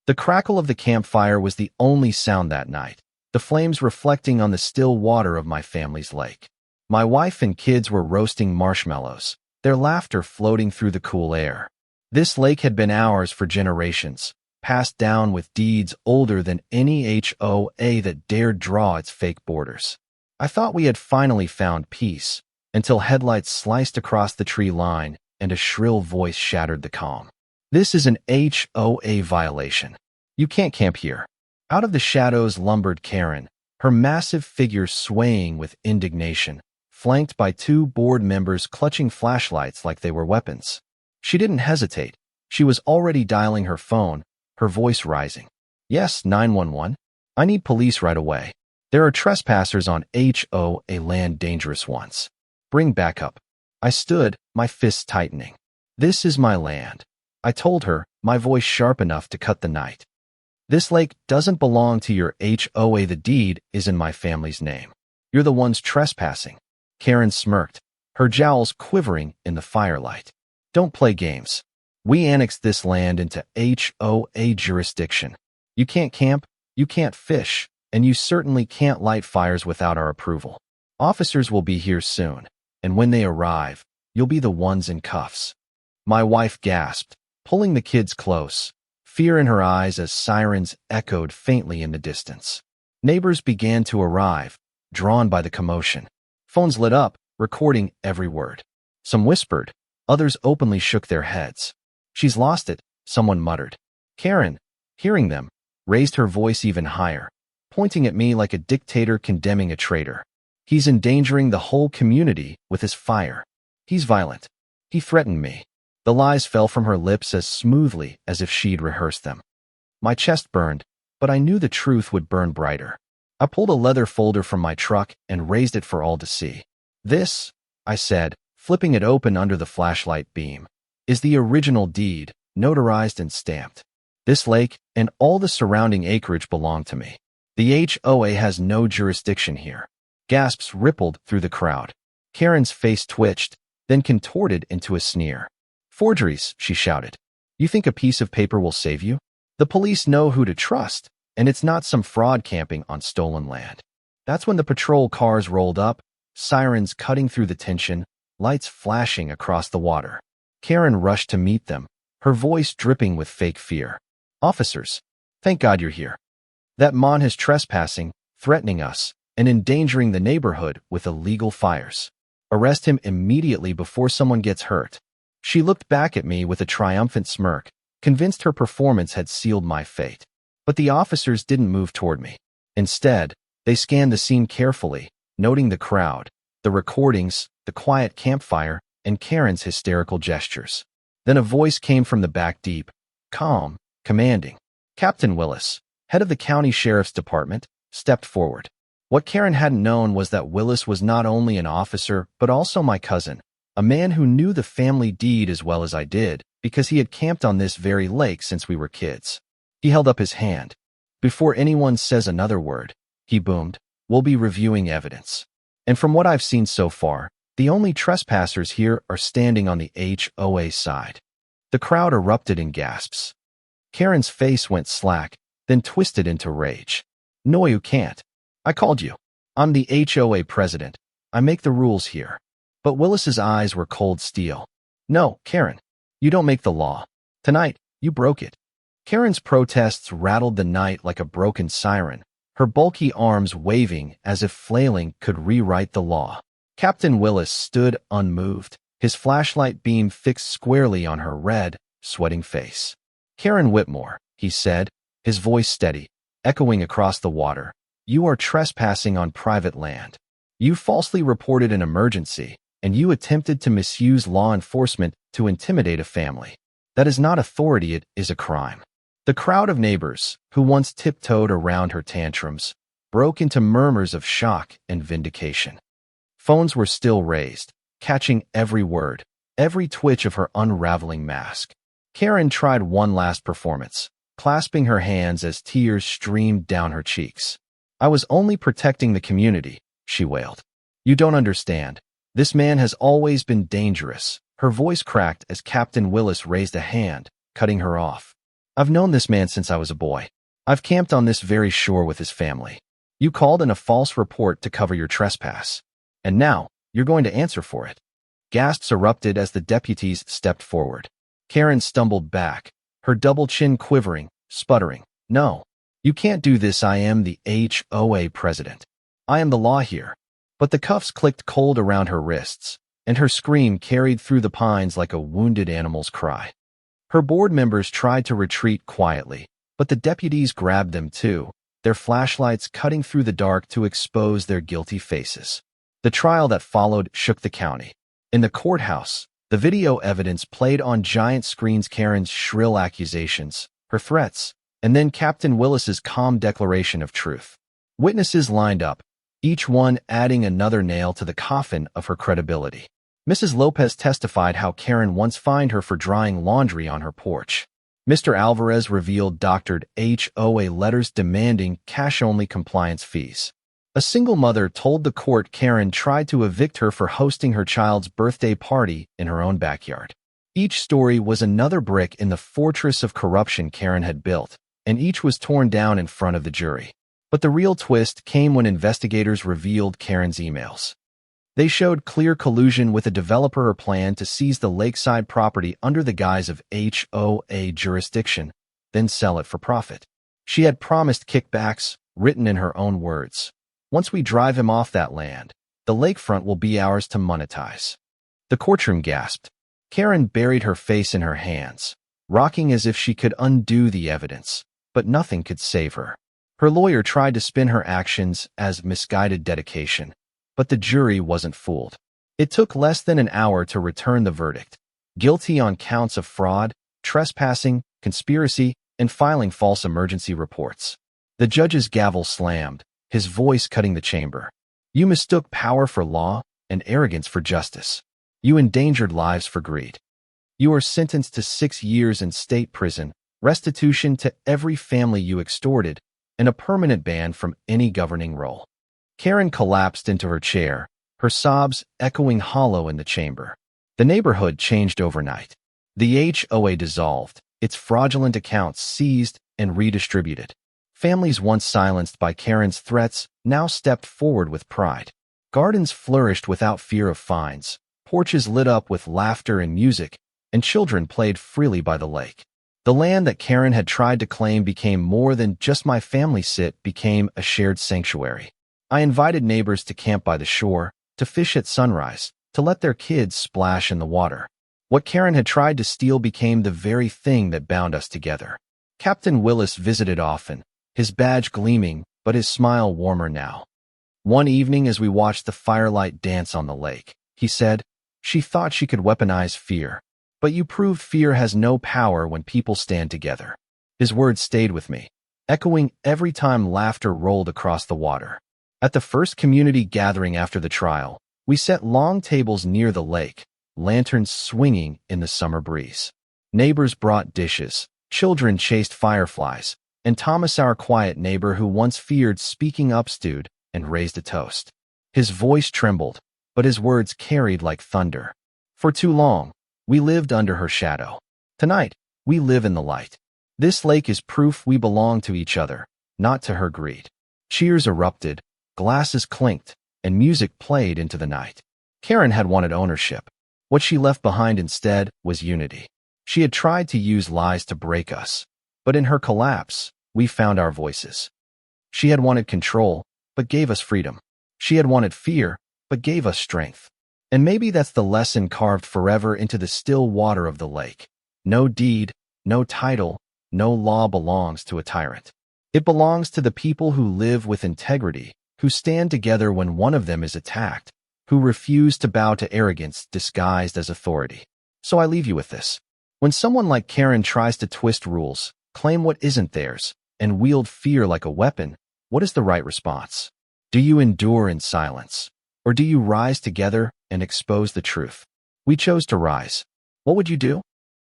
The crackle of the campfire was the only sound that night, the flames reflecting on the still water of my family's lake. My wife and kids were roasting marshmallows, their laughter floating through the cool air. This lake had been ours for generations, passed down with deeds older than any HOA that dared draw its fake borders. I thought we had finally found peace, until headlights sliced across the tree line and a shrill voice shattered the calm. "This is an HOA violation. You can't camp here." Out of the shadows lumbered Karen, her massive figure swaying with indignation, flanked by two board members clutching flashlights like they were weapons. She didn't hesitate. She was already dialing her phone, her voice rising. "Yes, 911. I need police right away. There are trespassers on HOA land, dangerous ones. Bring backup." I stood, my fists tightening. "This is my land," I told her, my voice sharp enough to cut the night. "This lake doesn't belong to your HOA. The deed is in my family's name. You're the ones trespassing." Karen smirked, her jowls quivering in the firelight. "Don't play games. We annexed this land into HOA jurisdiction. You can't camp, you can't fish, and you certainly can't light fires without our approval. Officers will be here soon, and when they arrive, you'll be the ones in cuffs." My wife gasped, pulling the kids close, fear in her eyes as sirens echoed faintly in the distance. Neighbors began to arrive, drawn by the commotion. Phones lit up, recording every word. Some whispered, others openly shook their heads. "She's lost it," someone muttered. Karen, hearing them, raised her voice even higher, pointing at me like a dictator condemning a traitor. "He's endangering the whole community with his fire. He's violent. He threatened me." The lies fell from her lips as smoothly as if she'd rehearsed them. My chest burned, but I knew the truth would burn brighter. I pulled a leather folder from my truck and raised it for all to see. "This," I said, flipping it open under the flashlight beam, "is the original deed, notarized and stamped. This lake and all the surrounding acreage belong to me. The HOA has no jurisdiction here." Gasps rippled through the crowd. Karen's face twitched, then contorted into a sneer. "Forgeries," she shouted. "You think a piece of paper will save you? The police know who to trust, and it's not some fraud camping on stolen land." That's when the patrol cars rolled up, sirens cutting through the tension, lights flashing across the water. Karen rushed to meet them, her voice dripping with fake fear. "Officers, thank God you're here. That mon is trespassing, threatening us, and endangering the neighborhood with illegal fires. Arrest him immediately before someone gets hurt." She looked back at me with a triumphant smirk, convinced her performance had sealed my fate. But the officers didn't move toward me. Instead, they scanned the scene carefully, noting the crowd, the recordings, the quiet campfire, and Karen's hysterical gestures. Then a voice came from the back, deep, calm, commanding. Captain Willis, head of the county sheriff's department, stepped forward. What Karen hadn't known was that Willis was not only an officer, but also my cousin, a man who knew the family deed as well as I did, because he had camped on this very lake since we were kids. He held up his hand. "Before anyone says another word," he boomed, "we'll be reviewing evidence. And from what I've seen so far, the only trespassers here are standing on the HOA side." The crowd erupted in gasps. Karen's face went slack, then twisted into rage. "No, you can't. I called you. I'm the HOA president. I make the rules here." But Willis's eyes were cold steel. "No, Karen, you don't make the law. Tonight, you broke it." Karen's protests rattled the night like a broken siren, her bulky arms waving as if flailing could rewrite the law. Captain Willis stood unmoved, his flashlight beam fixed squarely on her red, sweating face. "Karen Whitmore," he said, his voice steady, echoing across the water, "you are trespassing on private land. You falsely reported an emergency, and you attempted to misuse law enforcement to intimidate a family. That is not authority, it is a crime." The crowd of neighbors, who once tiptoed around her tantrums, broke into murmurs of shock and vindication. Phones were still raised, catching every word, every twitch of her unraveling mask. Karen tried one last performance, clasping her hands as tears streamed down her cheeks. "I was only protecting the community," she wailed. "You don't understand. This man has always been dangerous." Her voice cracked as Captain Willis raised a hand, cutting her off. I've known this man since I was a boy. I've camped on this very shore with his family. You called in a false report to cover your trespass. And now, you're going to answer for it." Gasps erupted as the deputies stepped forward. Karen stumbled back, her double chin quivering, sputtering. "No, you can't do this. I am the HOA president. I am the law here." But the cuffs clicked cold around her wrists, and her scream carried through the pines like a wounded animal's cry. Her board members tried to retreat quietly, but the deputies grabbed them too, their flashlights cutting through the dark to expose their guilty faces. The trial that followed shook the county. In the courthouse, the video evidence played on giant screens Karen's shrill accusations, her threats, and then Captain Willis's calm declaration of truth. Witnesses lined up, each one adding another nail to the coffin of her credibility. Mrs. Lopez testified how Karen once fined her for drying laundry on her porch. Mr. Alvarez revealed doctored HOA letters demanding cash-only compliance fees. A single mother told the court Karen tried to evict her for hosting her child's birthday party in her own backyard. Each story was another brick in the fortress of corruption Karen had built, and each was torn down in front of the jury. But the real twist came when investigators revealed Karen's emails. They showed clear collusion with a developer or plan to seize the lakeside property under the guise of HOA jurisdiction, then sell it for profit. She had promised kickbacks, written in her own words. "Once we drive him off that land, the lakefront will be ours to monetize." The courtroom gasped. Karen buried her face in her hands, rocking as if she could undo the evidence, but nothing could save her. Her lawyer tried to spin her actions as misguided dedication, but the jury wasn't fooled. It took less than an hour to return the verdict: guilty on counts of fraud, trespassing, conspiracy, and filing false emergency reports. The judge's gavel slammed, his voice cutting the chamber. "You mistook power for law and arrogance for justice. You endangered lives for greed. You are sentenced to 6 years in state prison, restitution to every family you extorted, and a permanent ban from any governing role." Karen collapsed into her chair, her sobs echoing hollow in the chamber. The neighborhood changed overnight. The HOA dissolved, its fraudulent accounts seized and redistributed. Families once silenced by Karen's threats now stepped forward with pride. Gardens flourished without fear of fines, porches lit up with laughter and music, and children played freely by the lake. The land that Karen had tried to claim became more than just my family sit, became a shared sanctuary. I invited neighbors to camp by the shore, to fish at sunrise, to let their kids splash in the water. What Karen had tried to steal became the very thing that bound us together. Captain Willis visited often, his badge gleaming, but his smile warmer now. One evening as we watched the firelight dance on the lake, he said, "She thought she could weaponize fear, but you proved fear has no power when people stand together." His words stayed with me, echoing every time laughter rolled across the water. At the first community gathering after the trial, we set long tables near the lake, lanterns swinging in the summer breeze. Neighbors brought dishes, children chased fireflies, and Thomas, our quiet neighbor who once feared speaking up, stood and raised a toast. His voice trembled, but his words carried like thunder. For too long, we lived under her shadow. Tonight, we live in the light. This lake is proof we belong to each other, not to her greed. Cheers erupted, glasses clinked, and music played into the night. Karen had wanted ownership. What she left behind instead was unity. She had tried to use lies to break us, but in her collapse, we found our voices. She had wanted control, but gave us freedom. She had wanted fear, but gave us strength. And maybe that's the lesson carved forever into the still water of the lake. No deed, no title, no law belongs to a tyrant. It belongs to the people who live with integrity, who stand together when one of them is attacked, who refuse to bow to arrogance disguised as authority. So I leave you with this. When someone like Karen tries to twist rules, claim what isn't theirs, and wield fear like a weapon, what is the right response? Do you endure in silence? Or do you rise together and expose the truth? We chose to rise. What would you do?